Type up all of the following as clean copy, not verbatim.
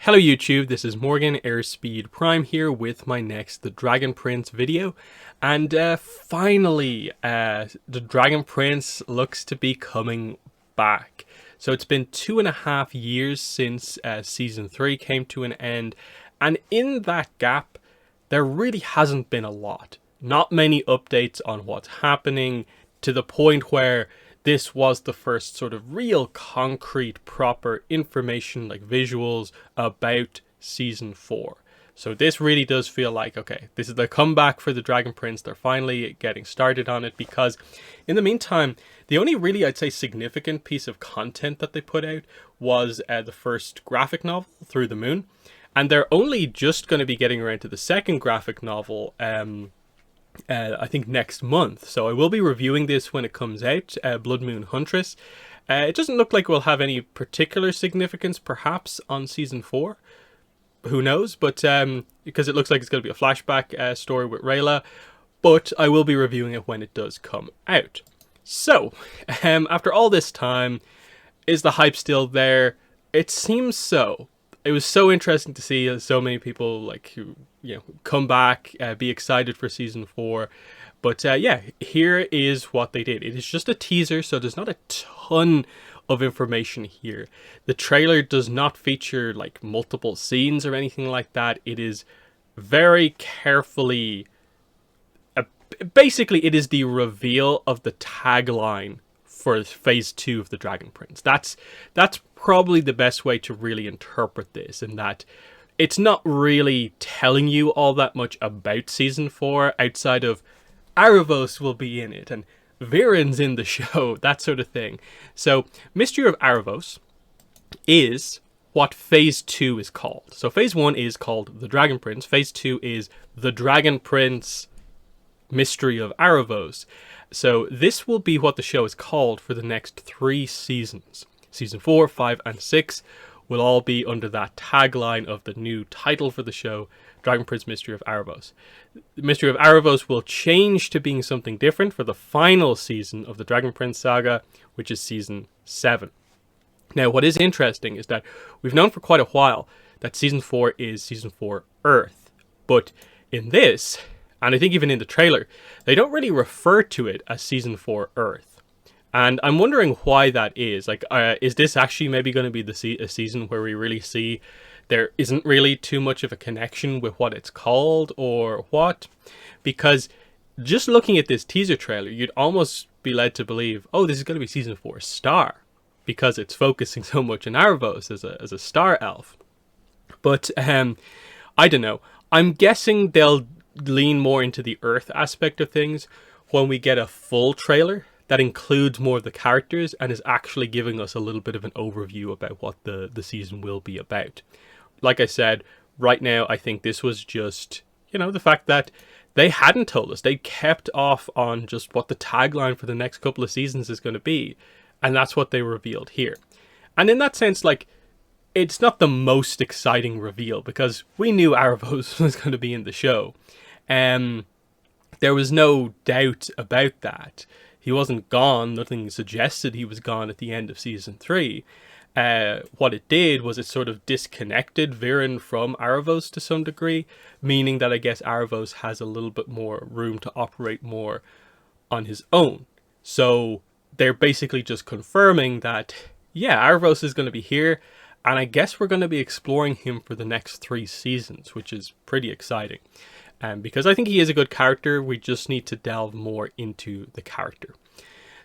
Hello YouTube, this is Morgan Airspeed Prime here with my next The Dragon Prince video. And finally, The Dragon Prince looks to be coming back. So it's been 2.5 years since Season 3 came to an end. And in that gap, there really hasn't been a lot. Not many updates on what's happening, to the point where this was the first sort of real concrete proper information like visuals about season 4. So this really does feel like, okay, this is the comeback for the Dragon Prince. They're finally getting started on it, because in the meantime, the only really, I'd say, significant piece of content that they put out was the first graphic novel, Through the Moon. And they're only just going to be getting around to the second graphic novel, I think next month. So I will be reviewing this when it comes out, Blood Moon Huntress. It doesn't look like we'll have any particular significance perhaps on season 4. Who knows? But because it looks like it's going to be a flashback story with Rayla. But I will be reviewing it when it does come out. So, after all this time, is the hype still there? It seems so. It was so interesting to see so many people come back, be excited for season 4. But yeah, here is what they did. It is just a teaser, so there's not a ton of information here. The trailer does not feature like multiple scenes or anything like that. It is very carefully, basically it is the reveal of the tagline for phase 2 of the Dragon Prince. That's probably the best way to really interpret this, in that it's not really telling you all that much about season 4 outside of Aravos will be in it and Viren's in the show, that sort of thing. So Mystery of Aravos is what phase 2 is called. So phase 1 is called The Dragon Prince. Phase 2 is The Dragon Prince Mystery of Aravos. So this will be what the show is called for the next 3 seasons. Season 4, 5, and 6 will all be under that tagline of the new title for the show, Dragon Prince Mystery of Aravos. The Mystery of Aravos will change to being something different for the final season of the Dragon Prince saga, which is season 7. Now, what is interesting is that we've known for quite a while that season 4 is season 4 Earth. But in this, and I think even in the trailer, they don't really refer to it as season 4 Earth. And I'm wondering why that is. Like, is this actually maybe going to be a season where we really see there isn't really too much of a connection with what it's called, or what? Because just looking at this teaser trailer, you'd almost be led to believe, oh, this is going to be season 4 Star, because it's focusing so much on Aravos as a star elf. But I don't know. I'm guessing they'll lean more into the Earth aspect of things when we get a full trailer that includes more of the characters and is actually giving us a little bit of an overview about what the season will be about. Like I said, right now I think this was just, the fact that they hadn't told us. They kept off on just what the tagline for the next couple of seasons is going to be. And that's what they revealed here. And in that sense, like, it's not the most exciting reveal, because we knew Aravos was going to be in the show. There was no doubt about that. He wasn't gone. Nothing suggested he was gone at the end of season 3. What it did was it sort of disconnected Viren from Aravos to some degree, meaning that I guess Aravos has a little bit more room to operate more on his own. So they're basically just confirming that, yeah, Aravos is going to be here, and I guess we're going to be exploring him for the next 3 seasons, which is pretty exciting. Because I think he is a good character. We just need to delve more into the character.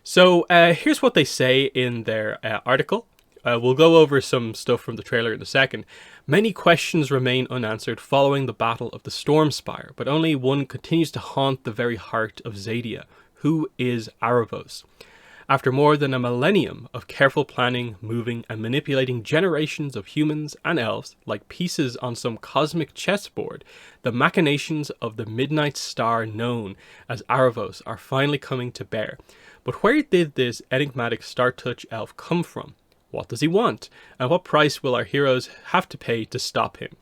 So here's what they say in their article. We'll go over some stuff from the trailer in a second. Many questions remain unanswered following the Battle of the Stormspire, but only one continues to haunt the very heart of Xadia. Who is Aravos? After more than a millennium of careful planning, moving, and manipulating generations of humans and elves like pieces on some cosmic chessboard, the machinations of the midnight star known as Aravos are finally coming to bear. But where did this enigmatic star-touch elf come from? What does he want? And what price will our heroes have to pay to stop him?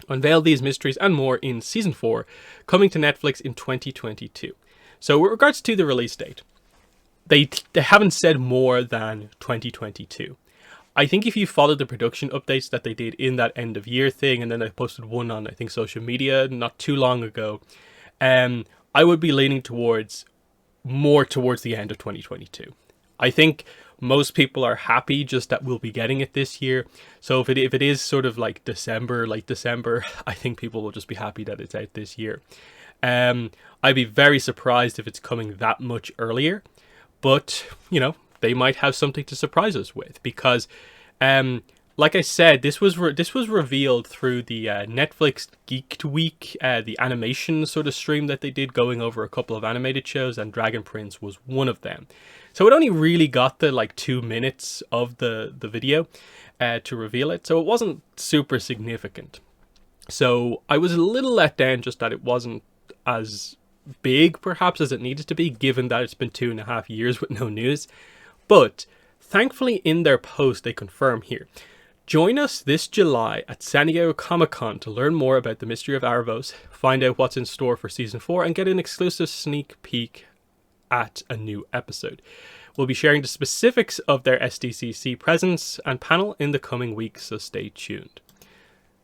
Unveil these mysteries and more in Season 4, coming to Netflix in 2022. So with regards to the release date, they haven't said more than 2022. I think if you followed the production updates that they did in that end of year thing, and then I posted one on, I think, social media not too long ago, I would be leaning more towards the end of 2022. I think most people are happy just that we'll be getting it this year. So if it is sort of like December, late December, I think people will just be happy that it's out this year. I'd be very surprised if it's coming that much earlier, but they might have something to surprise us with, because like I said, this was revealed through the Netflix Geek Week, the animation sort of stream that they did, going over a couple of animated shows, and Dragon Prince was one of them. So it only really got the 2 minutes of the video to reveal it, so it wasn't super significant. So I was a little let down just that it wasn't as big perhaps as it needed to be, given that it's been 2.5 years with no news. But thankfully in their post they confirm here: join us this July at San Diego Comic-Con to learn more about the mystery of Aravos, find out what's in store for Season 4, and get an exclusive sneak peek at a new episode. We'll be sharing the specifics of their SDCC presence and panel in the coming weeks, so stay tuned.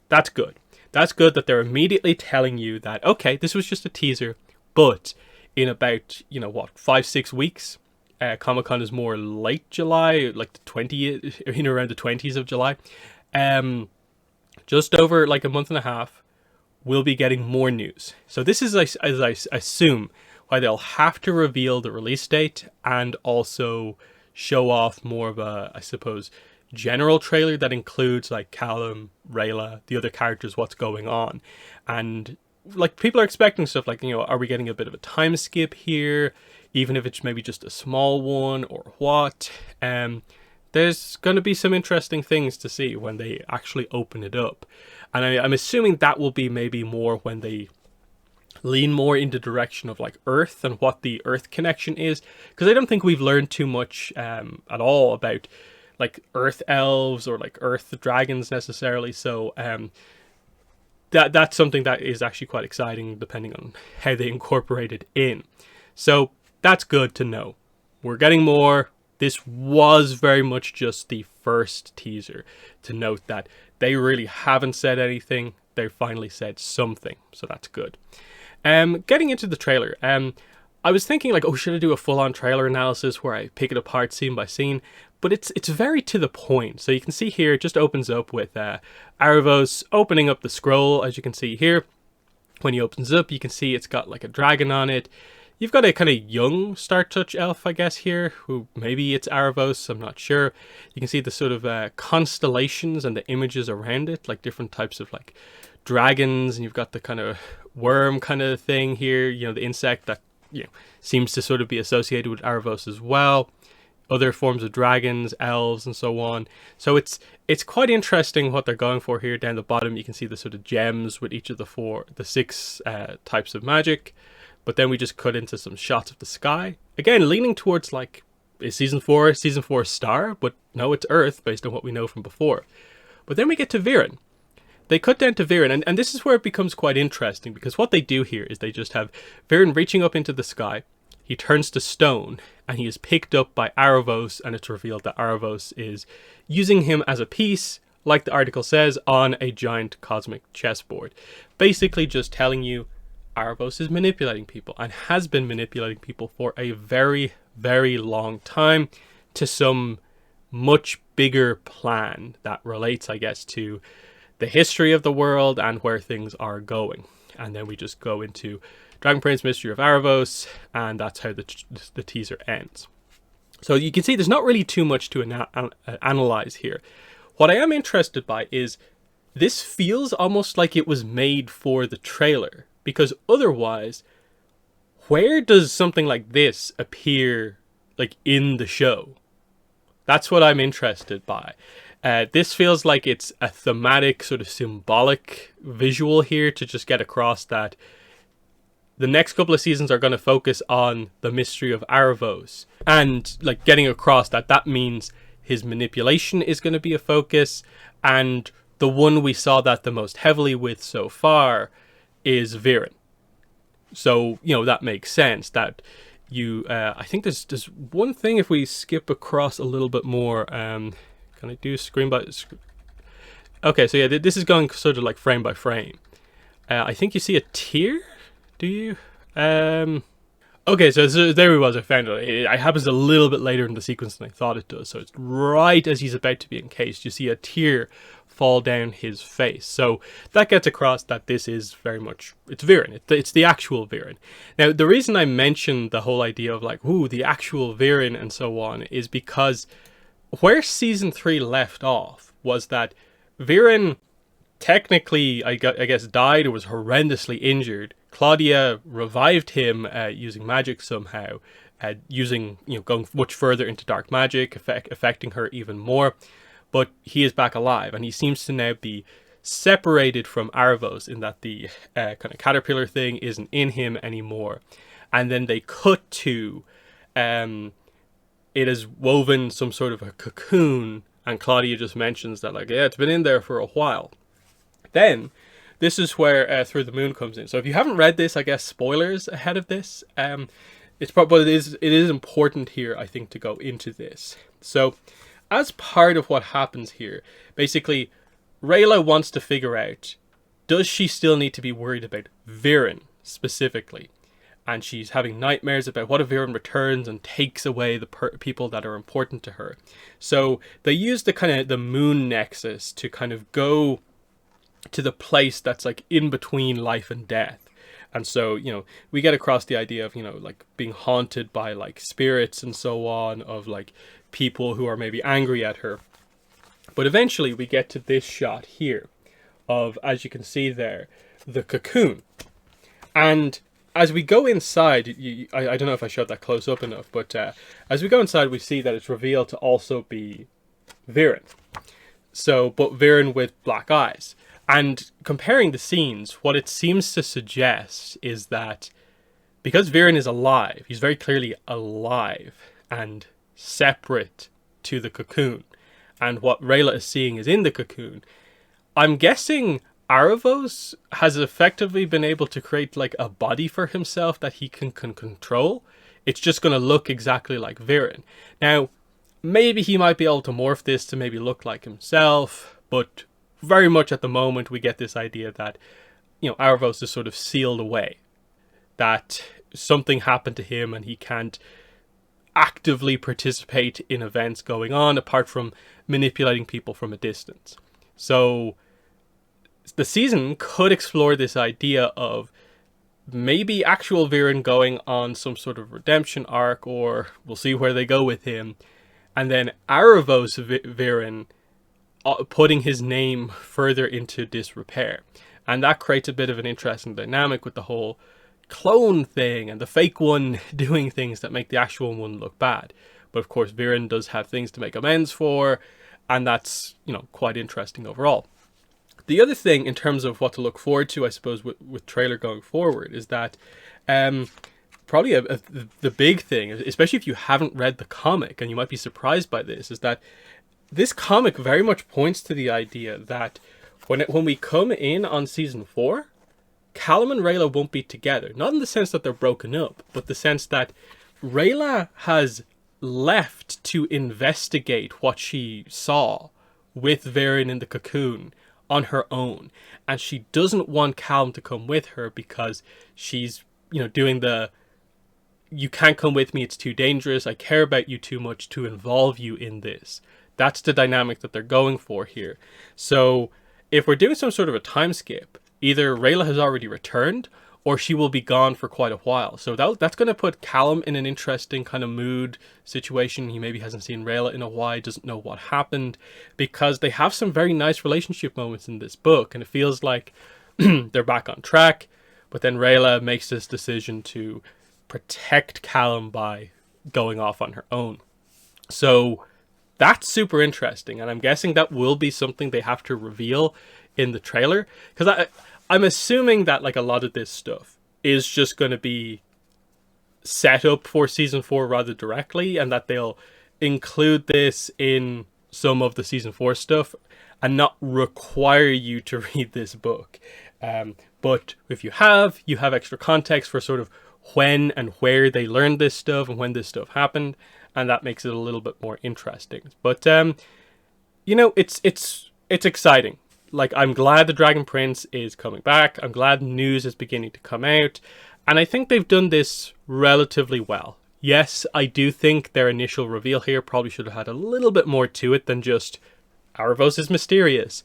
That's good. That's good that they're immediately telling you that, okay, this was just a teaser, but in about, 5-6 weeks, Comic-Con is more late July, like the 20th, around the 20s of July. Just over like a month and a half, we'll be getting more news. So this is, as I assume, why they'll have to reveal the release date and also show off more of a, I suppose, general trailer that includes like Callum, Rayla, the other characters, what's going on. And like people are expecting stuff like, are we getting a bit of a time skip here, even if it's maybe just a small one, or what? There's going to be some interesting things to see when they actually open it up. And I'm assuming that will be maybe more when they lean more in the direction of like Earth and what the Earth connection is, because I don't think we've learned too much at all about like Earth elves or like Earth dragons necessarily. So that's something that is actually quite exciting, depending on how they incorporate it in. So that's good to know. We're getting more. This was very much just the first teaser, to note that they really haven't said anything. They finally said something, so that's good. Getting into the trailer, I was thinking like, should I do a full-on trailer analysis where I pick it apart scene by scene? But it's very to the point. So you can see here, it just opens up with Aravos opening up the scroll, as you can see here. When he opens up, you can see it's got like a dragon on it. You've got a kind of young Star Touch elf, I guess, here, who maybe it's Aravos, I'm not sure. You can see the sort of constellations and the images around it, like different types of like dragons, and you've got the kind of worm kind of thing here, the insect that seems to sort of be associated with Aravos as well. Other forms of dragons, elves, and so on. So it's quite interesting what they're going for here. Down the bottom, you can see the sort of gems with each of the 6 types of magic. But then we just cut into some shots of the sky. Again, leaning towards like, is Season 4 star? But no, it's Earth, based on what we know from before. But then we get to Viren. They cut down to Viren, and this is where it becomes quite interesting, because what they do here is they just have Viren reaching up into the sky. He turns to stone, and he is picked up by Aravos, and it's revealed that Aravos is using him as a piece, like the article says, on a giant cosmic chessboard. Basically just telling you Aravos is manipulating people, and has been manipulating people for a very, very long time, to some much bigger plan that relates, I guess, to the history of the world and where things are going. And then we just go into Dragon Prince, Mystery of Aravos, and that's how the teaser ends. So you can see there's not really too much to analyze here. What I am interested by is this feels almost like it was made for the trailer, because otherwise, where does something like this appear like in the show? That's what I'm interested by. This feels like it's a thematic, sort of symbolic visual here to just get across that the next couple of seasons are going to focus on the mystery of Aravos, and like getting across that means his manipulation is going to be a focus, and the one we saw that the most heavily with so far is Viren. So, that makes sense that I think there's one thing, if we skip across a little bit more, Can I do screen by... Okay, so yeah, this is going sort of like frame by frame. I think you see a tear? Do you? Okay, so there he was. I found it. It happens a little bit later in the sequence than I thought it does. So it's right as he's about to be encased. You see a tear fall down his face. So that gets across that this is very much... It's Viren. It's the actual Viren. Now, the reason I mentioned the whole idea of like, ooh, the actual Viren and so on is because where season 3 left off was that Viren technically, I guess, died or was horrendously injured. Claudia revived him using magic somehow, using, going much further into dark magic, affecting her even more. But he is back alive, and he seems to now be separated from Aravos in that the kind of caterpillar thing isn't in him anymore. And then they cut to it has woven some sort of a cocoon, and Claudia just mentions that, like, yeah, it's been in there for a while. Then, this is where Through the Moon comes in. So if you haven't read this, I guess spoilers ahead of this. But it is important here, I think, to go into this. So, as part of what happens here, basically, Rayla wants to figure out, does she still need to be worried about Viren specifically? And she's having nightmares about what if Viren returns and takes away the people that are important to her. So they use the moon nexus to kind of go to the place that's like in between life and death. And so, we get across the idea of, like being haunted by like spirits and so on, of like people who are maybe angry at her. But eventually we get to this shot here of, as you can see there, the cocoon. And as we go inside, I don't know if I showed that close up enough, but as we go inside, we see that it's revealed to also be Viren. So, but Viren with black eyes. And comparing the scenes, what it seems to suggest is that because Viren is alive, he's very clearly alive and separate to the cocoon. And what Rayla is seeing is in the cocoon. I'm guessing Aravos has effectively been able to create like a body for himself that he can control. It's just going to look exactly like Viren. Now, maybe he might be able to morph this to maybe look like himself, but very much at the moment we get this idea that, Aravos is sort of sealed away. That something happened to him and he can't actively participate in events going on apart from manipulating people from a distance. So the season could explore this idea of maybe actual Viren going on some sort of redemption arc, or we'll see where they go with him. And then Aravos Viren putting his name further into disrepair. And that creates a bit of an interesting dynamic with the whole clone thing and the fake one doing things that make the actual one look bad. But of course, Viren does have things to make amends for, and that's, quite interesting overall. The other thing in terms of what to look forward to, I suppose, with trailer going forward is that probably the big thing, especially if you haven't read the comic, and you might be surprised by this, is that this comic very much points to the idea that when we come in on season 4, Callum and Rayla won't be together. Not in the sense that they're broken up, but the sense that Rayla has left to investigate what she saw with Viren in the cocoon on her own. And she doesn't want Callum to come with her because she's, doing the, you can't come with me, it's too dangerous, I care about you too much to involve you in this. That's the dynamic that they're going for here. So if we're doing some sort of a time skip, either Rayla has already returned or she will be gone for quite a while. So that's going to put Callum in an interesting kind of mood situation. He maybe hasn't seen Rayla in a while, doesn't know what happened, because they have some very nice relationship moments in this book. And it feels like they're back on track. But then Rayla makes this decision to protect Callum by going off on her own. So that's super interesting, and I'm guessing that will be something they have to reveal in the trailer, because I'm assuming that like a lot of this stuff is just going to be set up for season 4 rather directly, and that they'll include this in some of the season 4 stuff and not require you to read this book. But if you have extra context for sort of when and where they learned this stuff and when this stuff happened, and that makes it a little bit more interesting. But you know, it's exciting. Like, I'm glad the Dragon Prince is coming back. I'm glad news is beginning to come out. And I think they've done this relatively well. Yes, I do think their initial reveal here probably should have had a little bit more to it than just Aravos is mysterious.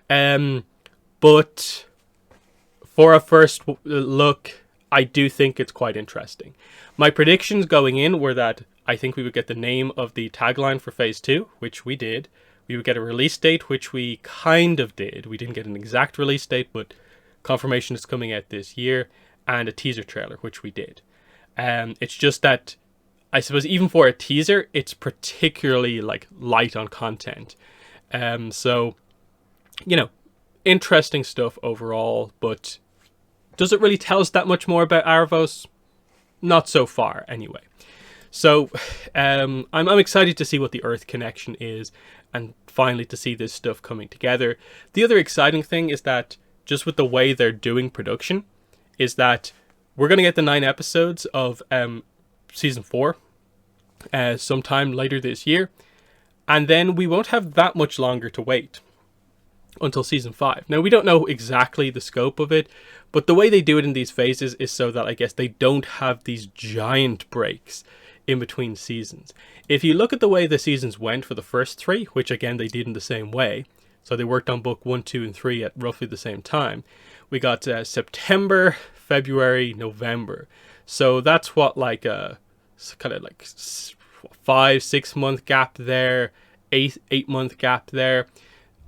But for a first look, I do think it's quite interesting. My predictions going in were that I think we would get the name of the tagline for Phase 2, which we did. We would get a release date, which we kind of did. We didn't get an exact release date, but confirmation is coming out this year, and a teaser trailer, which we did. It's just that, I suppose, even for a teaser, it's particularly like light on content. So, you know, interesting stuff overall, but does it really tell us that much more about Aravos? Not so far, anyway. So, I'm excited to see what the Earth connection is, and finally to see this stuff coming together. The other exciting thing is that, just with the way they're doing production, is that we're going to get the 9 episodes of Season 4 sometime later this year, and then we won't have that much longer to wait until Season 5. Now, we don't know exactly the scope of it, but the way they do it in these phases is so that I guess they don't have these giant breaks in between seasons. If you look at the way the seasons went for the first 3, which again they did in the same way, so they worked on book 1, 2, and 3 at roughly the same time, we got September, February, November. So that's what, like a kind of like 5-6 month gap there, 8-month gap there.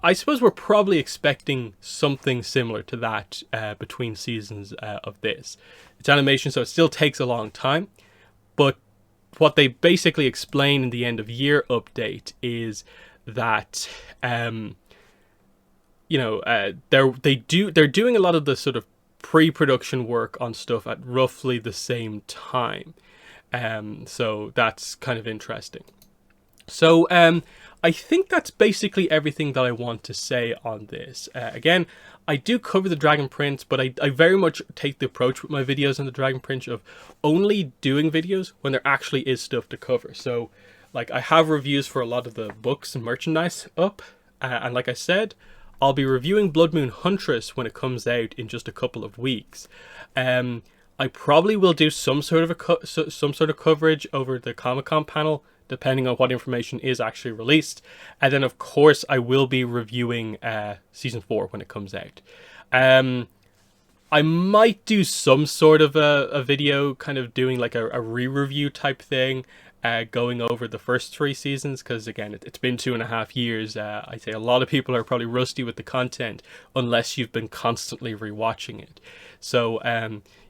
I suppose we're probably expecting something similar to that between seasons of this. It's animation, so it still takes a long time, but what they basically explain in the end of year update is that they're doing a lot of the sort of pre-production work on stuff at roughly the same time. So that's kind of interesting. So I think that's basically everything that I want to say on this. Again, I do cover the Dragon Prince, but I very much take the approach with my videos on the Dragon Prince of only doing videos when there actually is stuff to cover. So, like, I have reviews for a lot of the books and merchandise up, and like I said, I'll be reviewing Blood Moon Huntress when it comes out in just a couple of weeks. I probably will do some sort of coverage over the Comic-Con panel, depending on what information is actually released. And then, of course, I will be reviewing Season 4 when it comes out. I might do some sort of a video kind of doing like a re-review type thing, going over the first 3 seasons, because again, it's been 2.5 years. I'd say a lot of people are probably rusty with the content unless you've been constantly rewatching it. So,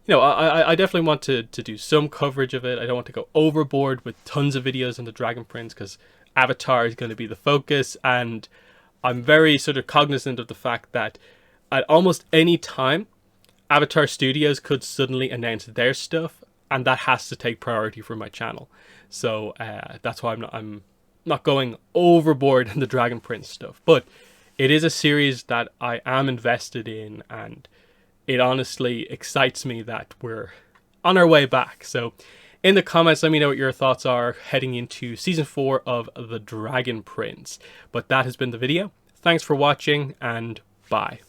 you know, I definitely want to do some coverage of it. I don't want to go overboard with tons of videos on the Dragon Prince, because Avatar is going to be the focus, and I'm very sort of cognizant of the fact that at almost any time, Avatar Studios could suddenly announce their stuff, and that has to take priority for my channel. So that's why I'm not going overboard on the Dragon Prince stuff. But it is a series that I am invested in, and it honestly excites me that we're on our way back. So in the comments, let me know what your thoughts are heading into Season 4 of The Dragon Prince. But that has been the video. Thanks for watching, and bye.